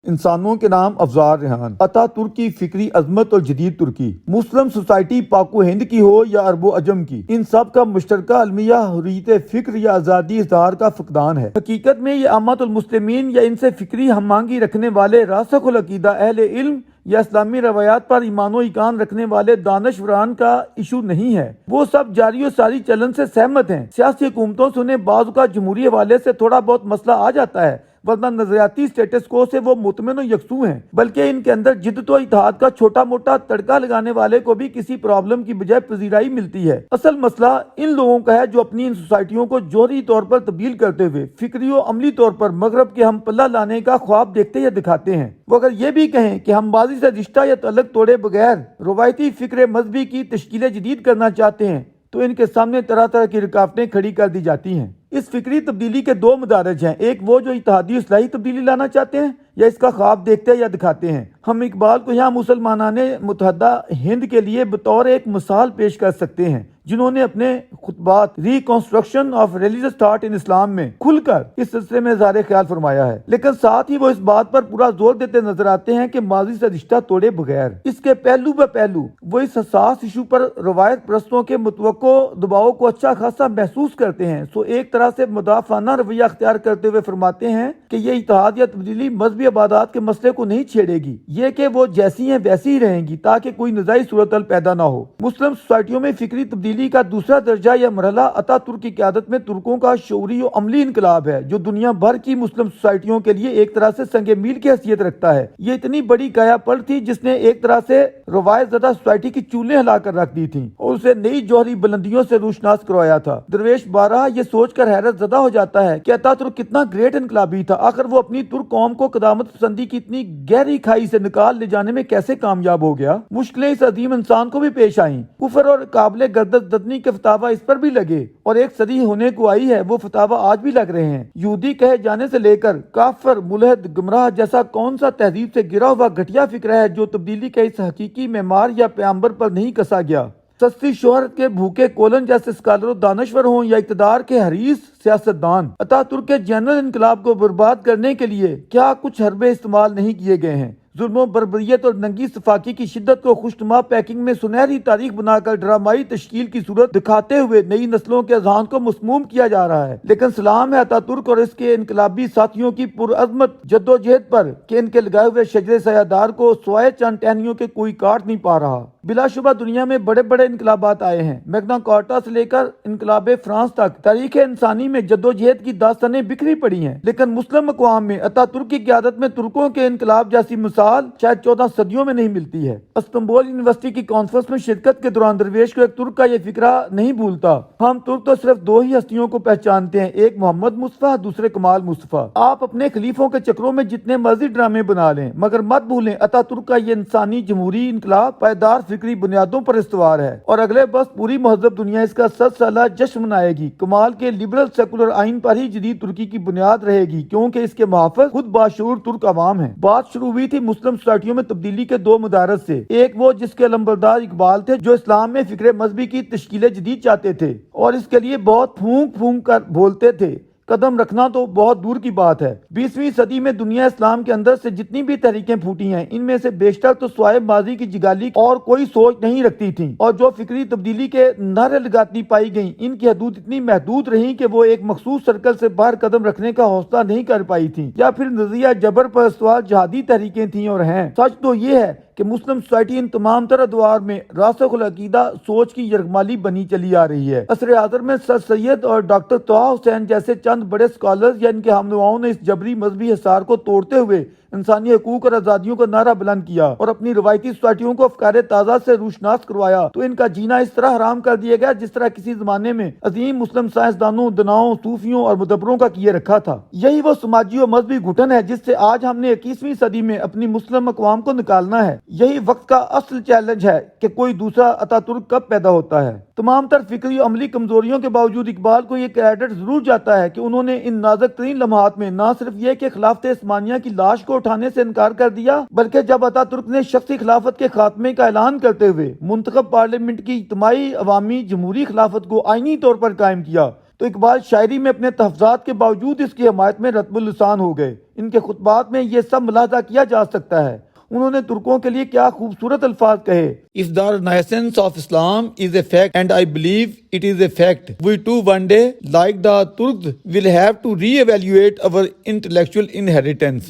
انسانوں کے نام افزار ریحان، عطا ترک کی فکری عظمت اور جدید ترکی، مسلم سوسائٹی پاک و ہند کی ہو یا عرب و عجم کی، ان سب کا مشترکہ المیہ حریت فکر یا آزادی اظہار کا فقدان ہے۔ حقیقت میں یہ عامت المسلمین یا ان سے فکری ہم آہنگی رکھنے والے راسخ العقیدہ اہل علم یا اسلامی روایات پر ایمان و ایقان رکھنے والے دانشوران کا ایشو نہیں ہے۔ وہ سب جاری و ساری چلن سے سہمت ہیں۔ سیاسی حکومتوں سے انہیں بعض کا جمہوری حوالے سے تھوڑا بہت مسئلہ آ جاتا ہے، ورنہ نظریاتی سٹیٹس کو سے وہ مطمئن و یکسو ہیں، بلکہ ان کے اندر جدت و اتحاد کا چھوٹا موٹا تڑکا لگانے والے کو بھی کسی پرابلم کی بجائے پذیرائی ملتی ہے۔ اصل مسئلہ ان لوگوں کا ہے جو اپنی ان سوسائٹیوں کو جوہری طور پر تبدیل کرتے ہوئے فکری و عملی طور پر مغرب کے ہم پلہ لانے کا خواب دیکھتے یا دکھاتے ہیں۔ وہ اگر یہ بھی کہیں کہ ہم ماضی سے رشتہ یا تعلق توڑے بغیر روایتی فکر مذہبی کی تشکیل جدید کرنا چاہتے ہیں تو ان کے سامنے طرح طرح کی رکاوٹیں کھڑی کر دی جاتی ہیں۔ اس فکری تبدیلی کے دو مدارج ہیں، ایک وہ جو اتحادی اصلاحی تبدیلی لانا چاہتے ہیں یا اس کا خواب دیکھتے یا دکھاتے ہیں۔ ہم اقبال کو یہاں مسلمانان متحدہ ہند کے لیے بطور ایک مثال پیش کر سکتے ہیں، جنہوں نے اپنے خطبات reconstruction of religious thought in Islam میں کھل کر اس سلسلے میں اظہار خیال فرمایا ہے، لیکن ساتھ ہی وہ اس بات پر پورا زور دیتے نظر آتے ہیں کہ ماضی سے رشتہ توڑے بغیر اس کے پہلو بہ پہلو وہ اس حساس ایشو پر روایت پرستوں کے متوقع دباؤ کو اچھا خاصا محسوس کرتے ہیں، سو ایک طرح سے مدافعانہ رویہ اختیار کرتے ہوئے فرماتے ہیں کہ یہ اتحاد یا تبدیلی مذہبی عبادات کے مسئلے کو نہیں چھیڑے گی، یہ کہ وہ جیسی ہیں ویسی ہی رہیں گی تاکہ کوئی نزاعی صورتحال پیدا نہ ہو۔ مسلم سوسائٹیوں میں فکری تبدیلی کا دوسرا درجہ یا مرحلہ عطا ترک کی قیادت میں ترکوں کا شعوری و عملی انقلاب ہے، جو دنیا بھر کی مسلم سوسائٹیوں کے لیے ایک طرح سے سنگ میل کی حیثیت رکھتا ہے۔ یہ اتنی بڑی کایا پلٹ تھی جس نے ایک طرح سے روایت زدہ سوسائٹی کی چولیں ہلا کر رکھ دی تھیں اور اسے نئی جوہری بلندیوں سے روشناس کروایا تھا۔ درویش بارہا یہ سوچ کر حیرت زدہ ہو جاتا ہے کہ عطا ترک کتنا گریٹ انقلابی تھا، آخر وہ اپنی ترک قوم کو قدامت پسندی کی اتنی گہری کھائی سے نکال لے جانے میں کیسے کامیاب ہو گیا۔ مشکلیں اس عظیم انسان کو بھی پیش آئیں، کفر اور قابل گردش ددنی کے فتاوی اس پر بھی لگے اور ایک صدی ہونے کو آئی ہے، وہ فتاوی آج بھی لگ رہے ہیں۔ یہودی کہے جانے سے لے کر کافر، ملحد، گمراہ جیسا کون سا تہذیب سے گرا ہوا گھٹیا فکر ہے جو تبدیلی کے اس حقیقی معمار یا پیامبر پر نہیں کسا گیا۔ سستی شہرت کے بھوکے کولن جیسے اسکالر و دانشور ہوں یا اقتدار کے حریص سیاستدان، عطا ترک کے جنرل انقلاب کو برباد کرنے کے لیے کیا کچھ حربے استعمال نہیں کیے گئے ہیں۔ ظلم و بربریت اور ننگی صفاقی کی شدت کو خوشنما پیکنگ میں سنہری تاریخ بنا کر ڈرامائی تشکیل کی صورت دکھاتے ہوئے نئی نسلوں کے اذہان کو مسموم کیا جا رہا ہے۔ لیکن سلام ہے عطا ترک اور اس کے انقلابی ساتھیوں کی پرعزمت جدوجہد پر کہ ان کے لگائے ہوئے شجرے سیادار کو سوائے چند ٹہنیوں کے کوئی کاٹ نہیں پا رہا۔ بلا شبہ دنیا میں بڑے بڑے انقلابات آئے ہیں، میگنا کارٹا سے لے کر انقلاب فرانس تک تاریخ انسانی میں جدوجہد کی داستانیں بکھری پڑی ہیں، لیکن مسلم اقوام میں عطا ترک کی قیادت میں ترکوں کے انقلاب جیسی مثال شاید 14 صدیوں میں نہیں ملتی ہے۔ استنبول یونیورسٹی کی کانفرنس میں شرکت کے دوران درویش کو ایک ترک کا یہ فکرہ نہیں بھولتا، ہم ترک تو صرف دو ہی ہستیوں کو پہچانتے ہیں، ایک محمد مصطفیٰ، دوسرے کمال مصطفیٰ۔ آپ اپنے خلیفوں کے چکروں میں جتنے مرضی ڈرامے بنا لیں، مگر مت بھولیں عطا ترک کا یہ انسانی جمہوری انقلاب پائیدار فکری بنیادوں پر استوار ہے اور اگلے بس پوری مہذب دنیا اس کا 100 سالہ جشن منائے گی۔ کمال کے لبرل سیکولر آئین پر ہی جدید ترکی کی بنیاد رہے گی، کیونکہ اس کے محافظ خود باشعور ترک عوام ہیں۔ بات شروع ہوئی تھی مسلم سوسائٹیوں میں تبدیلی کے دو مدارج سے، ایک وہ جس کے علمبردار اقبال تھے جو اسلام میں فکر مذہبی کی تشکیل جدید چاہتے تھے اور اس کے لیے بہت پھونک پھونک کر بولتے تھے، قدم رکھنا تو بہت دور کی بات ہے۔ 20ویں صدی میں دنیا اسلام کے اندر سے جتنی بھی تحریکیں پھوٹی ہیں، ان میں سے بیشتر تو سوائے ماضی کی جگالی اور کوئی سوچ نہیں رکھتی تھیں، اور جو فکری تبدیلی کے نعرے لگاتی پائی گئیں، ان کی حدود اتنی محدود رہیں کہ وہ ایک مخصوص سرکل سے باہر قدم رکھنے کا حوصلہ نہیں کر پائی تھیں، یا پھر نظریہ جبر پر استوار جہادی تحریکیں تھیں اور ہیں۔ سچ تو یہ ہے کہ مسلم سوسائٹی ان تمام تر ادوار میں راسخ العقیدہ سوچ کی یرغمالی بنی چلی آ رہی ہے۔ عصر حاضر میں سر سید اور ڈاکٹر طہ حسین جیسے چند بڑے اسکالرز یا ان کے ہم نواؤں نے اس جبری مذہبی حصار کو توڑتے ہوئے انسانی حقوق اور آزادیوں کا نعرہ بلند کیا اور اپنی روایتی سوسائٹیوں کو افکار تازہ سے روشناس کروایا، تو ان کا جینا اس طرح حرام کر دیا گیا جس طرح کسی زمانے میں عظیم مسلم سائنسدانوں، دناؤں، صوفیوں اور مدبروں کا کیے رکھا تھا۔ یہی وہ سماجی و مذہبی گھٹن ہے جس سے آج ہم نے 21ویں صدی میں اپنی مسلم اقوام کو نکالنا ہے۔ یہی وقت کا اصل چیلنج ہے کہ کوئی دوسرا عطا ترک کب پیدا ہوتا ہے۔ تمام تر فکری و عملی کمزوریوں کے باوجود اقبال کو یہ کریڈٹ ضرور جاتا ہے کہ انہوں نے ان نازک ترین لمحات میں نہ صرف یہ کہ خلافت عثمانیہ کی لاش کو اٹھانے سے انکار کر دیا، بلکہ جب عطا ترک نے شخصی خلافت کے خاتمے کا اعلان کرتے ہوئے منتخب پارلیمنٹ کی اجتماعی عوامی جمہوری خلافت کو آئینی طور پر قائم کیا، تو اقبال شاعری میں اپنے تحفظات کے باوجود اس کی حمایت میں رطب اللسان ہو گئے۔ ان کے خطبات میں یہ سب ملاحظہ کیا جا سکتا ہے۔ انہوں نے ترکوں کے لیے کیا خوبصورت الفاظ کہے۔ If the renaissance of Islam is a fact, and I believe it is a fact, we too one day, like the Turks, will have to re-evaluate our intellectual inheritance.